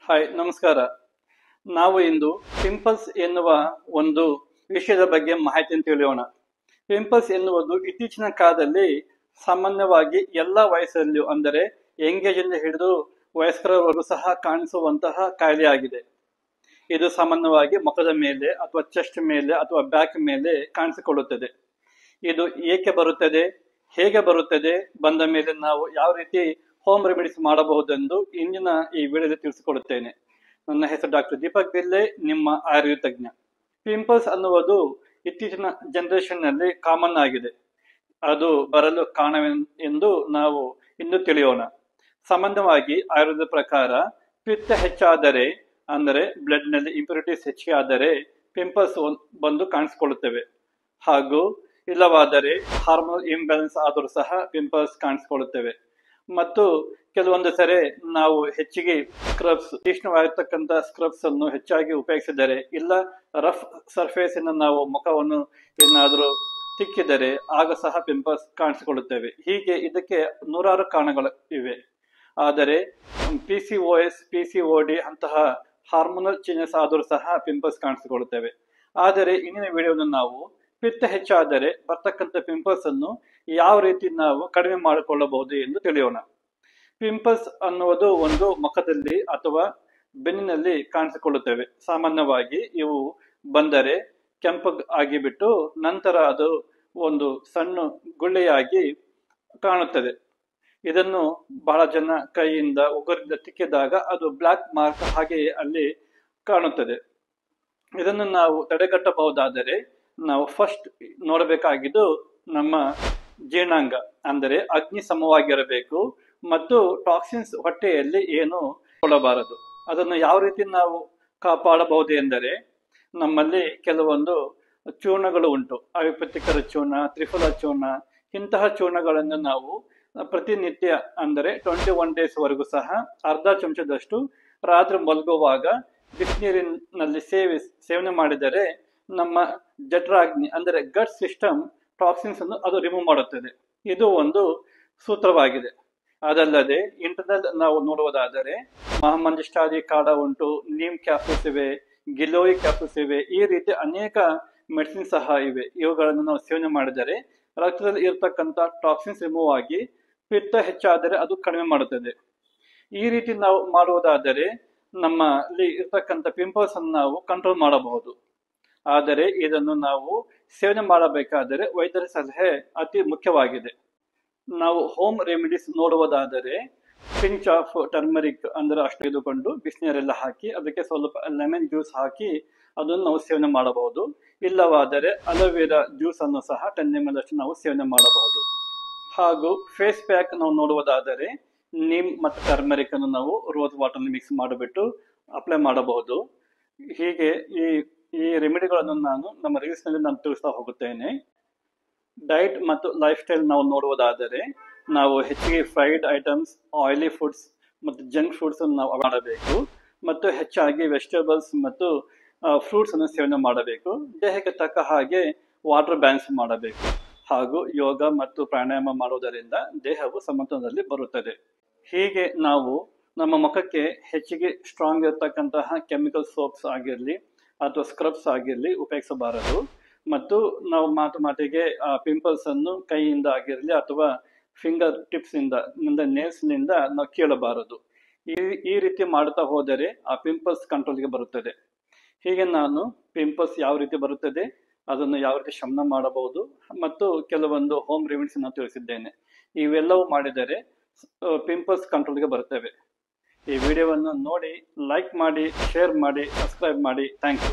Hi ನಮಸ್ಕಾರ. ನಾವು ಇಂದು pimples ಎನ್ನುವ ಒಂದು ವಿಷಯದ ಬಗ್ಗೆ ಮಾಹಿತಿಯನ್ನು ತಿಳಿಯೋಣ. ಪಿಂಪಲ್ಸ್ ಎನ್ನುವುದು ಇತ್ತೀಚಿನ ಕಾಲದಲ್ಲಿ ಸಾಮಾನ್ಯವಾಗಿ ಎಲ್ಲ ವಯಸ್ಸಲ್ಲಿಯೂ ಅಂದರೆ ಯಂಗೇಜ್ ಇಂದ ಹಿಡಿದು ವಯಸ್ಕರವರೆಗೂ ಸಹ ಕಾಣಿಸುವಂತಹ ಕಾಯಿಲೆಯಾಗಿದೆ. ಇದು ಸಾಮಾನ್ಯವಾಗಿ ಮುಖದ ಮೇಲೆ ಅಥವಾ ಚೆಸ್ಟ್ ಮೇಲೆ ಅಥವಾ ಬ್ಯಾಕ್ ಮೇಲೆ ಕಾಣಿಸಿಕೊಳ್ಳುತ್ತದೆ. ಇದು ಏಕೆ ಬರುತ್ತದೆ, ಹೇಗೆ ಬರುತ್ತದೆ, ಬಂದ ಮೇಲೆ ನಾವು ಯಾವ ರೀತಿ ಹೋಮ್ ರೆಮಿಡೀಸ್ ಮಾಡಬಹುದೆಂದು ಇಂದಿನ ಈ ವಿಡಿಯೋದಲ್ಲಿ ತಿಳಿಸಿಕೊಡುತ್ತೇನೆ. ನನ್ನ ಹೆಸರು ಡಾಕ್ಟರ್ ದೀಪಕ್ ಬಿಲ್ಲೆ, ನಿಮ್ಮ ಆಯುರ್ವೇದ ತಜ್ಞ. ಪಿಂಪಲ್ಸ್ ಅನ್ನುವುದು ಇತ್ತೀಚಿನ ಜನರೇಷನ್ ನಲ್ಲಿ ಕಾಮನ್ ಆಗಿದೆ. ಅದು ಬರಲು ಕಾರಣವೆಂದು ನಾವು ಇಂದು ತಿಳಿಯೋಣ. ಸಾಮಾನ್ಯವಾಗಿ ಆಯುರ್ವೇದ ಪ್ರಕಾರ ಪಿತ್ತ ಹೆಚ್ಚಾದರೆ ಅಂದರೆ ಬ್ಲಡ್ ನಲ್ಲಿ ಇಂಪ್ಯೂರಿಟೀಸ್ ಹೆಚ್ಚಿಗೆ ಆದರೆ ಪಿಂಪಲ್ಸ್ ಬಂದು ಕಾಣಿಸಿಕೊಳ್ಳುತ್ತವೆ. ಹಾಗೂ ಇಲ್ಲವಾದರೆ ಹಾರ್ಮೋನಲ್ ಇಂಬ್ಯಾಲೆನ್ಸ್ ಆದರೂ ಸಹ ಪಿಂಪಲ್ಸ್ ಕಾಣಿಸಿಕೊಳ್ಳುತ್ತವೆ. ಮತ್ತು ಕೆಲವೊಂದು ಸರಿ ನಾವು ಹೆಚ್ಚಿಗೆ ಸ್ಕ್ರಬ್ಸ್, ತೀಕ್ಷ್ಣವಾಗಿರ್ತಕ್ಕಂಥ ಸ್ಕ್ರಬ್ಸ್ ಅನ್ನು ಹೆಚ್ಚಾಗಿ ಉಪಯೋಗಿಸಿದರೆ, ಇಲ್ಲ ರಫ್ ಸರ್ಫೇಸ್ ಇಂದ ನಾವು ಮುಖವನ್ನು ಏನಾದರೂ ತಿಕ್ಕಿದರೆ ಆಗ ಸಹ ಪಿಂಪಲ್ಸ್ ಕಾಣಿಸಿಕೊಳ್ಳುತ್ತವೆ. ಹೀಗೆ ಇದಕ್ಕೆ ನೂರಾರು ಕಾರಣಗಳು ಇವೆ. ಆದರೆ PCOS, PCOD ಅಂತಹ ಹಾರ್ಮೋನಲ್ ಚೇಂಜಸ್ ಆದರೂ ಸಹ ಪಿಂಪಲ್ಸ್ ಕಾಣಿಸಿಕೊಳ್ಳುತ್ತವೆ. ಆದರೆ ಇಂದಿನ ವಿಡಿಯೋವನ್ನು ನಾವು ಪಿತ್ತ ಹೆಚ್ಚಾದರೆ ಬರ್ತಕ್ಕಂಥ ಪಿಂಪಲ್ಸ್ ಅನ್ನು ಯಾವ ರೀತಿ ನಾವು ಕಡಿಮೆ ಮಾಡಿಕೊಳ್ಳಬಹುದು ಎಂದು ತಿಳಿಯೋಣ. ಪಿಂಪಲ್ಸ್ ಅನ್ನುವುದು ಒಂದು ಮುಖದಲ್ಲಿ ಅಥವಾ ಬೆನ್ನಿನಲ್ಲಿ ಕಾಣಿಸಿಕೊಳ್ಳುತ್ತವೆ. ಸಾಮಾನ್ಯವಾಗಿ ಇವು ಬಂದರೆ ಕೆಂಪು ಆಗಿಬಿಟ್ಟು ನಂತರ ಅದು ಒಂದು ಸಣ್ಣ ಗುಳ್ಳೆಯಾಗಿ ಕಾಣುತ್ತದೆ. ಇದನ್ನು ಬಹಳ ಜನ ಕೈಯಿಂದ ಉಗುರಿಂದ ತಿಕ್ಕಿದಾಗ ಅದು ಬ್ಲಾಕ್ ಮಾರ್ಕ್ ಹಾಗೆಯೇ ಅಲ್ಲಿ ಕಾಣುತ್ತದೆ. ಇದನ್ನು ನಾವು ತಡೆಗಟ್ಟಬಹುದಾದರೆ ನಾವು ಫಸ್ಟ್ ನೋಡಬೇಕಾಗಿದ್ದು ನಮ್ಮ ಜೀರ್ಣಾಂಗ ಅಂದರೆ ಅಗ್ನಿ ಸಮವಾಗಿರಬೇಕು ಮತ್ತು ಟಾಕ್ಸಿನ್ಸ್ ಹೊಟ್ಟೆಯಲ್ಲಿ ಏನು ಕೊಡಬಾರದು. ಅದನ್ನು ಯಾವ ರೀತಿ ನಾವು ಕಾಪಾಡಬಹುದು ಎಂದರೆ, ನಮ್ಮಲ್ಲಿ ಕೆಲವೊಂದು ಚೂರ್ಣಗಳು ಉಂಟು. ಅವಿಪತ್ತಿಕರ ಚೂರ್ಣ, ತ್ರಿಫಲ ಚೂರ್ಣ, ಇಂತಹ ಚೂರ್ಣಗಳನ್ನು ನಾವು ಪ್ರತಿನಿತ್ಯ ಅಂದರೆ 21 days ವರೆಗೂ ಸಹ ಅರ್ಧ ಚಮಚದಷ್ಟು ರಾತ್ರಿ ಮಲಗುವಾಗ ಬಿಸಿನೀರಿನಲ್ಲಿ ಸೇವನೆ ಮಾಡಿದರೆ ನಮ್ಮ ಜಠರಾಗ್ನಿ ಅಂದರೆ ಗಟ್ ಸಿಸ್ಟಮ್ ಟಾಕ್ಸಿನ್ಸ್ ಅನ್ನು ಅದು ರಿಮೂವ್ ಮಾಡುತ್ತದೆ. ಇದು ಒಂದು ಸೂತ್ರವಾಗಿದೆ. ಅದಲ್ಲದೆ ಇಂಟರ್ನಲ್ ನಾವು ನೋಡುವುದಾದರೆ ಮಹಾಮಂಜಿಷ್ಟಾದಿ ಕಾಢ ಉಂಟು, ನೀಮ್ ಕ್ಯಾಪ್ಸೂಲ್ಸ್ ಇವೆ, ಗಿಲೋಯಿ ಕ್ಯಾಪ್ಸೂಲ್ಸ್ ಇವೆ, ಈ ರೀತಿ ಅನೇಕ ಮೆಡಿಸಿನ್ ಸಹ ಇವೆ. ಇವುಗಳನ್ನು ನಾವು ಸೇವನೆ ಮಾಡಿದರೆ ರಕ್ತದಲ್ಲಿ ಇರತಕ್ಕಂಥ ಟಾಕ್ಸಿನ್ಸ್ ರಿಮೂವ್ ಆಗಿ ಪಿತ್ತ ಹೆಚ್ಚಾದರೆ ಅದು ಕಡಿಮೆ ಮಾಡುತ್ತದೆ. ಈ ರೀತಿ ನಾವು ಮಾಡುವುದಾದರೆ ನಮ್ಮಲ್ಲಿ ಇರ್ತಕ್ಕಂಥ ಪಿಂಪಲ್ಸ್ ಅನ್ನು ನಾವು ಕಂಟ್ರೋಲ್ ಮಾಡಬಹುದು. ಆದರೆ ಇದನ್ನು ನಾವು ಸೇವನೆ ಮಾಡಬೇಕಾದರೆ ವೈದ್ಯರ ಸಲಹೆ ಅತಿ ಮುಖ್ಯವಾಗಿದೆ. ನಾವು ಹೋಮ್ ರೆಮಿಡೀಸ್ ನೋಡುವುದಾದರೆ ಪಿಂಚ್ ಆಫ್ ಟರ್ಮರಿಕ್ ಅಂದರೆ ಅಷ್ಟು ತೆಗೆದುಕೊಂಡು ಬಿಸಿನೀರೆಲ್ಲ ಹಾಕಿ ಅದಕ್ಕೆ ಸ್ವಲ್ಪ ಲೆಮನ್ ಜ್ಯೂಸ್ ಹಾಕಿ ಅದನ್ನು ನಾವು ಸೇವನೆ ಮಾಡಬಹುದು. ಇಲ್ಲವಾದರೆ ಅಲೋವೆರಾ ಜ್ಯೂಸ್ ಅನ್ನು ಸಹ 10 ml ಅಷ್ಟು ನಾವು ಸೇವನೆ ಮಾಡಬಹುದು. ಹಾಗೂ ಫೇಸ್ ಪ್ಯಾಕ್ ನಾವು ನೋಡುವುದಾದರೆ ನೀಮ್ ಮತ್ತು ಟರ್ಮರಿಕ್ ಅನ್ನು ನಾವು ರೋಸ್ ವಾಟರ್ ಮಿಕ್ಸ್ ಮಾಡಿಬಿಟ್ಟು ಅಪ್ಲೈ ಮಾಡಬಹುದು. ಹೀಗೆ ಈ ರೆಮಿಡಿಗಳನ್ನು ನಾನು ನಮ್ಮ ರೀಲ್ಸ್ ನಲ್ಲಿ ನಾನು ತಿಳಿಸ್ತಾ ಹೋಗುತ್ತೇನೆ. ಡಯಟ್ ಮತ್ತು ಲೈಫ್ ಸ್ಟೈಲ್ ನಾವು ನೋಡುವುದಾದರೆ ನಾವು ಹೆಚ್ಚಿಗೆ ಫ್ರೈಡ್ ಐಟಮ್ಸ್, ಆಯಿಲಿ ಫುಡ್ಸ್ ಮತ್ತು ಜಂಕ್ ಫುಡ್ಸ್ ಅನ್ನು ನಾವು ಮಾಡಬೇಕು. ಮತ್ತು ಹೆಚ್ಚಾಗಿ ವೆಜಿಟೇಬಲ್ಸ್ ಮತ್ತು ಫ್ರೂಟ್ಸ್ ಅನ್ನು ಸೇವನೆ ಮಾಡಬೇಕು. ದೇಹಕ್ಕೆ ತಕ್ಕ ಹಾಗೆ ವಾಟರ್ ಬ್ಯಾಲೆನ್ಸ್ ಮಾಡಬೇಕು. ಹಾಗೂ ಯೋಗ ಮತ್ತು ಪ್ರಾಣಾಯಾಮ ಮಾಡುವುದರಿಂದ ದೇಹವು ಸಮತೋಲನದಲ್ಲಿ ಬರುತ್ತದೆ. ಹೀಗೆ ನಾವು ನಮ್ಮ ಮುಖಕ್ಕೆ ಹೆಚ್ಚಿಗೆ ಸ್ಟ್ರಾಂಗ್ ಇರತಕ್ಕಂತಹ ಕೆಮಿಕಲ್ ಸೋಪ್ಸ್ ಆಗಿರಲಿ ಅಥವಾ ಸ್ಕ್ರಬ್ಸ್ ಆಗಿರಲಿ ಉಪಯೋಗಿಸಬಾರದು. ಮತ್ತು ನಾವು ಮಾತಿಗೆ ಪಿಂಪಲ್ಸ್ ಅನ್ನು ಕೈಯಿಂದ ಆಗಿರಲಿ ಅಥವಾ ಫಿಂಗರ್ ಟಿಪ್ಸ್ ಇಂದ ನೇಲ್ಸ್ ನಿಂದ ನಾವು ಕೀಳಬಾರದು. ಈ ರೀತಿ ಮಾಡ್ತಾ ಹೋದರೆ ಆ ಪಿಂಪಲ್ಸ್ ಕಂಟ್ರೋಲ್ಗೆ ಬರುತ್ತದೆ. ಹೀಗೆ ನಾನು ಪಿಂಪಲ್ಸ್ ಯಾವ ರೀತಿ ಬರುತ್ತದೆ, ಅದನ್ನು ಯಾವ ರೀತಿ ಶಮನ ಮಾಡಬಹುದು ಮತ್ತು ಕೆಲವೊಂದು ಹೋಮ್ ರೆಮಿಡೀಸ್ ನಾನು ತಿಳಿಸಿದ್ದೇನೆ. ಇವೆಲ್ಲವೂ ಮಾಡಿದರೆ ಪಿಂಪಲ್ಸ್ ಕಂಟ್ರೋಲ್ಗೆ ಬರುತ್ತವೆ. ಈ ವಿಡಿಯೋವನ್ನು ನೋಡಿ ಲೈಕ್ ಮಾಡಿ, ಶೇರ್ ಮಾಡಿ, ಸಬ್ಸ್ಕ್ರೈಬ್ ಮಾಡಿ. Thank you.